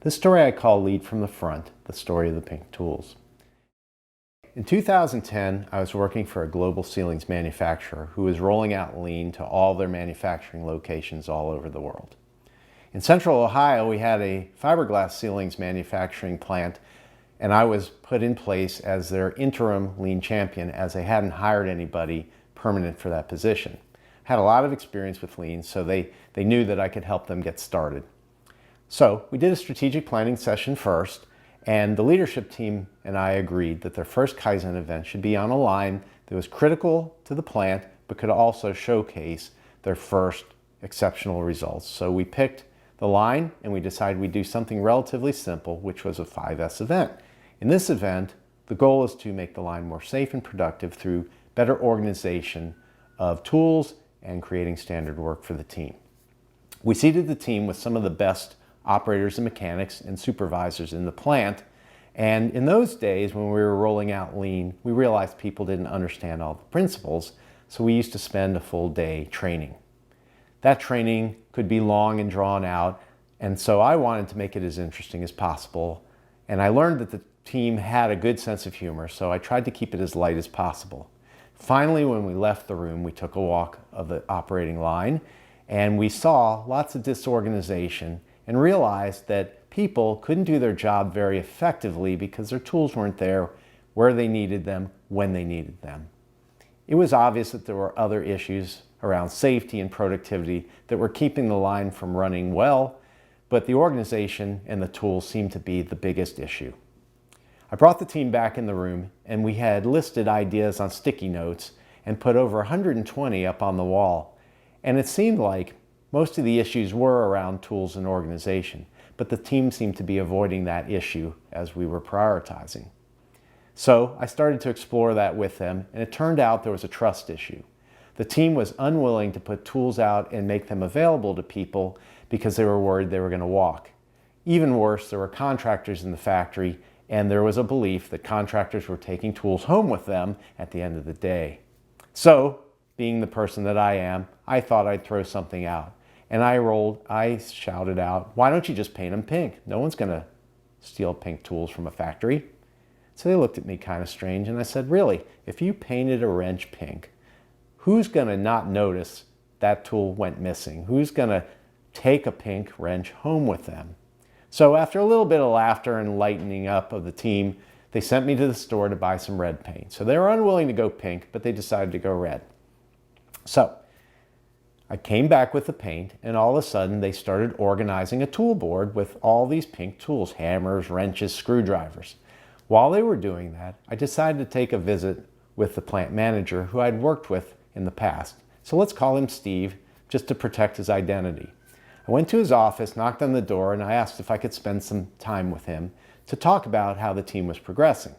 This story I call Lead from the Front, the story of the pink tools. In 2010, I was working for a global ceilings manufacturer who was rolling out Lean to all their manufacturing locations all over the world. In Central Ohio, we had a fiberglass ceilings manufacturing plant, and I was put in place as their interim Lean champion as they hadn't hired anybody permanent for that position. I had a lot of experience with Lean, so they knew that I could help them get started. So we did a strategic planning session first, and the leadership team and I agreed that their first Kaizen event should be on a line that was critical to the plant, but could also showcase their first exceptional results. So we picked the line and we decided we'd do something relatively simple, which was a 5S event. In this event, the goal is to make the line more safe and productive through better organization of tools and creating standard work for the team. We seated the team with some of the best operators and mechanics and supervisors in the plant. And in those days when we were rolling out Lean, we realized people didn't understand all the principles, so we used to spend a full day training. That training could be long and drawn out, and so I wanted to make it as interesting as possible. And I learned that the team had a good sense of humor, so I tried to keep it as light as possible. Finally, when we left the room, we took a walk of the operating line, and we saw lots of disorganization and realized that people couldn't do their job very effectively because their tools weren't there where they needed them, when they needed them. It was obvious that there were other issues around safety and productivity that were keeping the line from running well, but the organization and the tools seemed to be the biggest issue. I brought the team back in the room, and we had listed ideas on sticky notes and put over 120 up on the wall. And it seemed like most of the issues were around tools and organization, but the team seemed to be avoiding that issue as we were prioritizing. So I started to explore that with them, and it turned out there was a trust issue. The team was unwilling to put tools out and make them available to people because they were worried they were going to walk. Even worse, there were contractors in the factory, and there was a belief that contractors were taking tools home with them at the end of the day. So, being the person that I am, I thought I'd throw something out. And I shouted out, "Why don't you just paint them pink? No one's going to steal pink tools from a factory." So they looked at me kind of strange, and I said, "Really, if you painted a wrench pink, who's going to not notice that tool went missing? Who's going to take a pink wrench home with them?" So after a little bit of laughter and lightening up of the team, they sent me to the store to buy some red paint. So they were unwilling to go pink, but they decided to go red. So I came back with the paint, and all of a sudden they started organizing a tool board with all these pink tools: hammers, wrenches, screwdrivers. While they were doing that, I decided to take a visit with the plant manager who I'd worked with in the past. So let's call him Steve, just to protect his identity. I went to his office, knocked on the door, and I asked if I could spend some time with him to talk about how the team was progressing.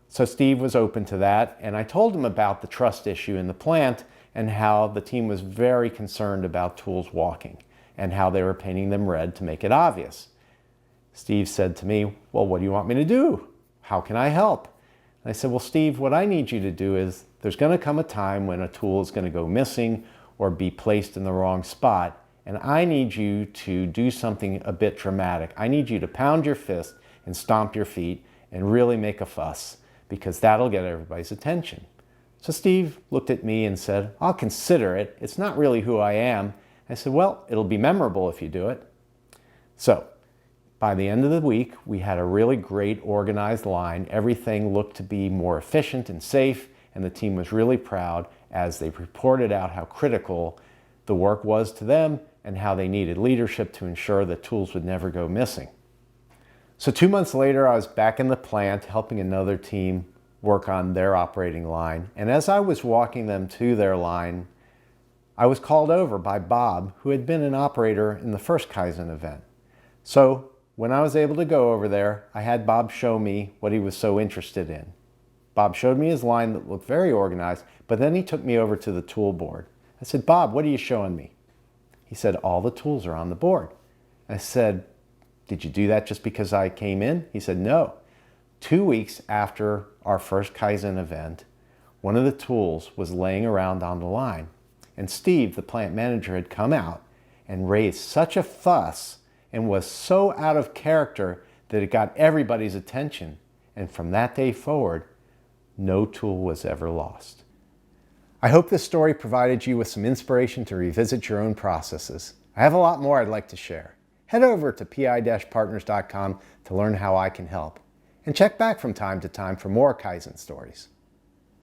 So Steve was open to that, and I told him about the trust issue in the plant and how the team was very concerned about tools walking and how they were painting them red to make it obvious. Steve said to me, "Well, what do you want me to do? How can I help?" And I said, "Well, Steve, what I need you to do is there's going to come a time when a tool is going to go missing or be placed in the wrong spot, and I need you to do something a bit dramatic. I need you to pound your fist and stomp your feet and really make a fuss, because that'll get everybody's attention." So Steve looked at me and said, "I'll consider it. It's not really who I am." I said, "Well, it'll be memorable if you do it." So by the end of the week, we had a really great organized line. Everything looked to be more efficient and safe, and the team was really proud as they reported out how critical the work was to them and how they needed leadership to ensure that tools would never go missing. So 2 months later, I was back in the plant helping another team work on their operating line. And as I was walking them to their line, I was called over by Bob, who had been an operator in the first Kaizen event. So when I was able to go over there, I had Bob show me what he was so interested in. Bob showed me his line that looked very organized, but then he took me over to the tool board. I said, "Bob, what are you showing me?" He said, "All the tools are on the board." I said, "Did you do that just because I came in?" He said, "No. 2 weeks after our first Kaizen event, one of the tools was laying around on the line, and Steve, the plant manager, had come out and raised such a fuss and was so out of character that it got everybody's attention. And from that day forward, no tool was ever lost. I hope this story provided you with some inspiration to revisit your own processes. I have a lot more I'd like to share. Head over to pi-partners.com to learn how I can help. And check back from time to time for more Kaizen stories.